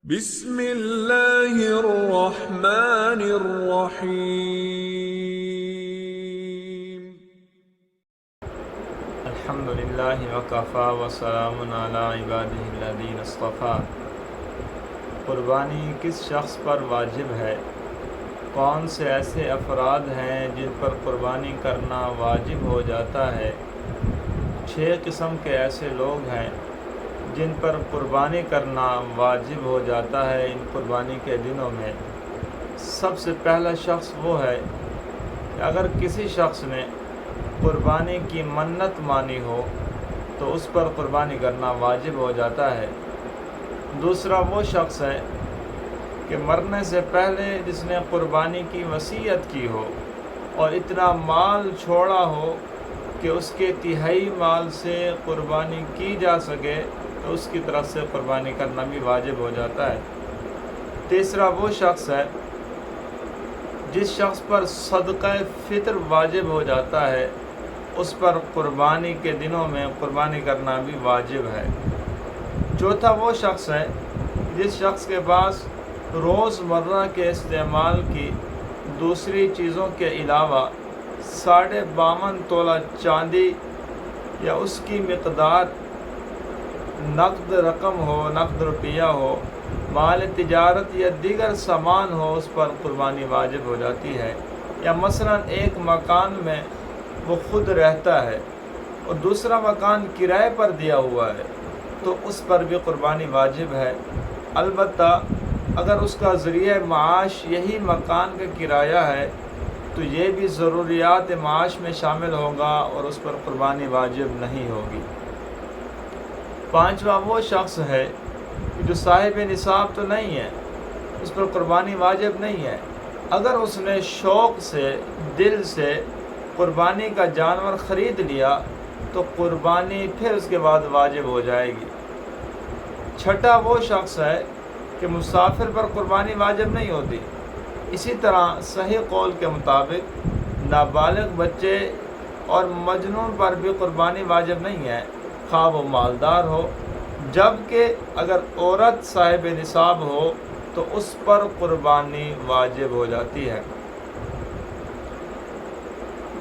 بسم اللہ الرحمن الرحیم۔ الحمد للہ وکفیٰ وسلام علی عبادہ الذین اصطفیٰ۔ قربانی کس شخص پر واجب ہے؟ کون سے ایسے افراد ہیں جن پر قربانی کرنا واجب ہو جاتا ہے؟ 6 قسم کے ایسے لوگ ہیں جن پر قربانی کرنا واجب ہو جاتا ہے ان قربانی کے دنوں میں۔ سب سے پہلا شخص وہ ہے کہ اگر کسی شخص نے قربانی کی منت مانی ہو تو اس پر قربانی کرنا واجب ہو جاتا ہے۔ دوسرا وہ شخص ہے کہ مرنے سے پہلے جس نے قربانی کی وصیت کی ہو اور اتنا مال چھوڑا ہو کہ اس کے تہائی مال سے قربانی کی جا سکے تو اس کی طرف سے قربانی کرنا بھی واجب ہو جاتا ہے۔ تیسرا وہ شخص ہے جس شخص پر صدقہ فطر واجب ہو جاتا ہے، اس پر قربانی کے دنوں میں قربانی کرنا بھی واجب ہے۔ چوتھا وہ شخص ہے جس شخص کے پاس روز مرہ کے استعمال کی دوسری چیزوں کے علاوہ 52.5 تولہ چاندی یا اس کی مقدار نقد رقم ہو، نقد روپیہ ہو، مال تجارت یا دیگر سامان ہو، اس پر قربانی واجب ہو جاتی ہے۔ یا مثلا ایک مکان میں وہ خود رہتا ہے اور دوسرا مکان کرائے پر دیا ہوا ہے تو اس پر بھی قربانی واجب ہے۔ البتہ اگر اس کا ذریعہ معاش یہی مکان کا کرایہ ہے تو یہ بھی ضروریات معاش میں شامل ہوگا اور اس پر قربانی واجب نہیں ہوگی۔ پانچواں وہ شخص ہے جو صاحب نصاب تو نہیں ہے، اس پر قربانی واجب نہیں ہے۔ اگر اس نے شوق سے، دل سے قربانی کا جانور خرید لیا تو قربانی پھر اس کے بعد واجب ہو جائے گی۔ چھٹا وہ شخص ہے کہ مسافر پر قربانی واجب نہیں ہوتی۔ اسی طرح صحیح قول کے مطابق نابالغ بچے اور مجنون پر بھی قربانی واجب نہیں ہے، خواہ وہ مالدار ہو، جبکہ اگر عورت صاحب نصاب ہو تو اس پر قربانی واجب ہو جاتی ہے۔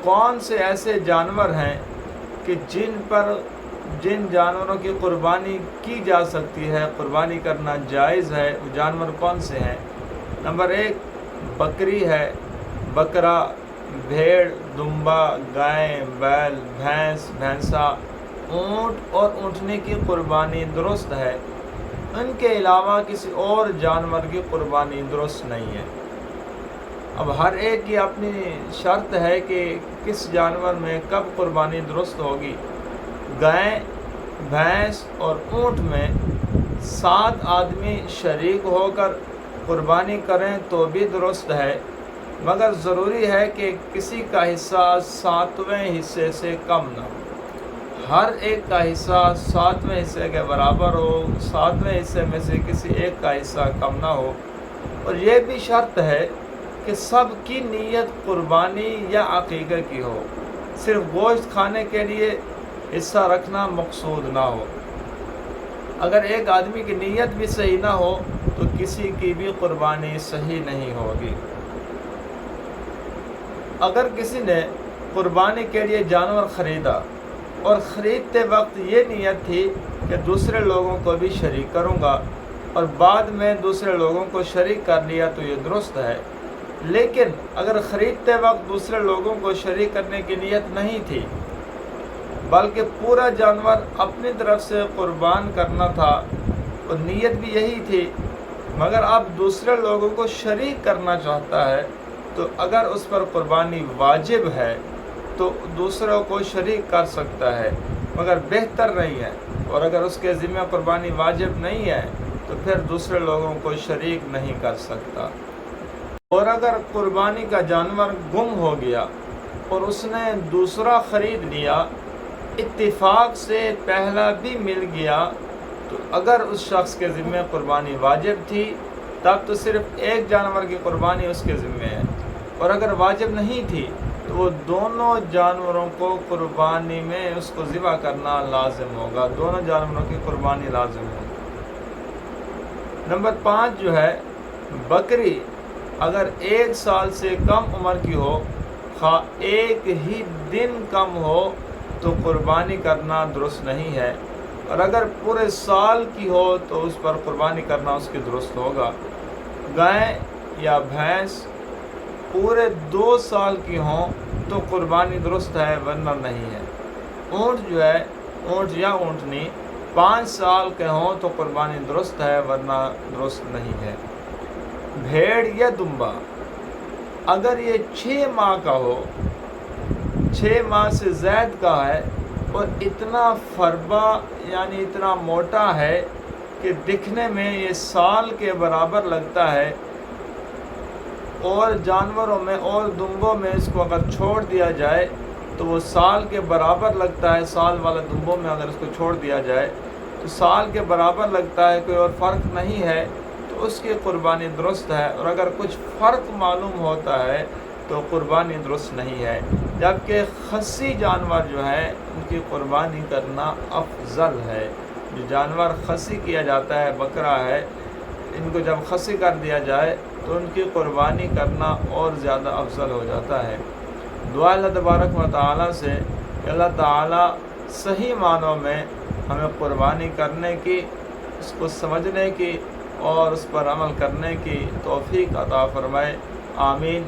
کون سے ایسے جانور ہیں کہ جن جانوروں کی قربانی کی جا سکتی ہے، قربانی کرنا جائز ہے، وہ جانور کون سے ہیں؟ نمبر 1 بکری ہے، بکرا، بھیڑ، دمبا، گائے، بیل، بھینس، بھینسا، اونٹ اور اونٹنی کی قربانی درست ہے۔ ان کے علاوہ کسی اور جانور کی قربانی درست نہیں ہے۔ اب ہر ایک کی اپنی شرط ہے کہ کس جانور میں کب قربانی درست ہوگی۔ گائے، بھینس اور اونٹ میں 7 آدمی شریک ہو کر قربانی کریں تو بھی درست ہے، مگر ضروری ہے کہ کسی کا حصہ 7ویں حصے سے کم نہ ہو۔ ہر ایک کا حصہ 7ویں حصے کے برابر ہو، 7ویں حصے میں سے کسی ایک کا حصہ کم نہ ہو۔ اور یہ بھی شرط ہے کہ سب کی نیت قربانی یا عقیقہ کی ہو، صرف گوشت کھانے کے لیے حصہ رکھنا مقصود نہ ہو۔ اگر ایک آدمی کی نیت بھی صحیح نہ ہو تو کسی کی بھی قربانی صحیح نہیں ہوگی۔ اگر کسی نے قربانی کے لیے جانور خریدا اور خریدتے وقت یہ نیت تھی کہ دوسرے لوگوں کو بھی شریک کروں گا اور بعد میں دوسرے لوگوں کو شریک کر لیا تو یہ درست ہے، لیکن اگر خریدتے وقت دوسرے لوگوں کو شریک کرنے کی نیت نہیں تھی بلکہ پورا جانور اپنی طرف سے قربان کرنا تھا اور نیت بھی یہی تھی، مگر اب دوسرے لوگوں کو شریک کرنا چاہتا ہے تو اگر اس پر قربانی واجب ہے تو دوسروں کو شریک کر سکتا ہے، مگر بہتر نہیں ہے۔ اور اگر اس کے ذمہ قربانی واجب نہیں ہے تو پھر دوسرے لوگوں کو شریک نہیں کر سکتا۔ اور اگر قربانی کا جانور گم ہو گیا اور اس نے دوسرا خرید لیا، اتفاق سے پہلا بھی مل گیا، تو اگر اس شخص کے ذمہ قربانی واجب تھی تب تو صرف ایک جانور کی قربانی اس کے ذمہ ہے، اور اگر واجب نہیں تھی تو وہ دونوں جانوروں کو قربانی میں اس کو ذبح کرنا لازم ہوگا، دونوں جانوروں کی قربانی لازم ہوگی۔ نمبر 5 جو ہے بکری اگر 1 سال سے کم عمر کی ہو، خواہ ایک ہی دن کم ہو، تو قربانی کرنا درست نہیں ہے، اور اگر پورے سال کی ہو تو اس پر قربانی کرنا اس کی درست ہوگا۔ گائے یا بھینس پورے 2 سال کی ہوں تو قربانی درست ہے، ورنہ نہیں ہے۔ اونٹ جو ہے، اونٹ یا اونٹنی 5 سال کے ہوں تو قربانی درست ہے، ورنہ درست نہیں ہے۔ بھیڑ یا دمبا اگر یہ 6 ماہ کا ہو، 6 ماہ سے زائد کا ہے، اور اتنا فربا یعنی اتنا موٹا ہے کہ دکھنے میں یہ سال کے برابر لگتا ہے، اور جانوروں میں اور دمبوں میں اس کو اگر چھوڑ دیا جائے تو وہ سال کے برابر لگتا ہے، سال والا دمبوں میں اگر اس کو چھوڑ دیا جائے تو سال کے برابر لگتا ہے، کوئی اور فرق نہیں ہے، تو اس کی قربانی درست ہے، اور اگر کچھ فرق معلوم ہوتا ہے تو قربانی درست نہیں ہے۔ جبکہ خصی جانور جو ہے ان کی قربانی کرنا افضل ہے۔ جو جانور خصی کیا جاتا ہے، بکرا ہے، ان کو جب خصی کر دیا جائے تو ان کی قربانی کرنا اور زیادہ افضل ہو جاتا ہے۔ دعا اللہ تبارک و تعالیٰ سے کہ اللہ تعالیٰ صحیح معنوں میں ہمیں قربانی کرنے کی، اس کو سمجھنے کی اور اس پر عمل کرنے کی توفیق عطا فرمائے۔ آمین۔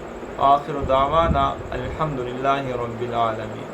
آخر دعوانا الحمدللہ رب العالمین۔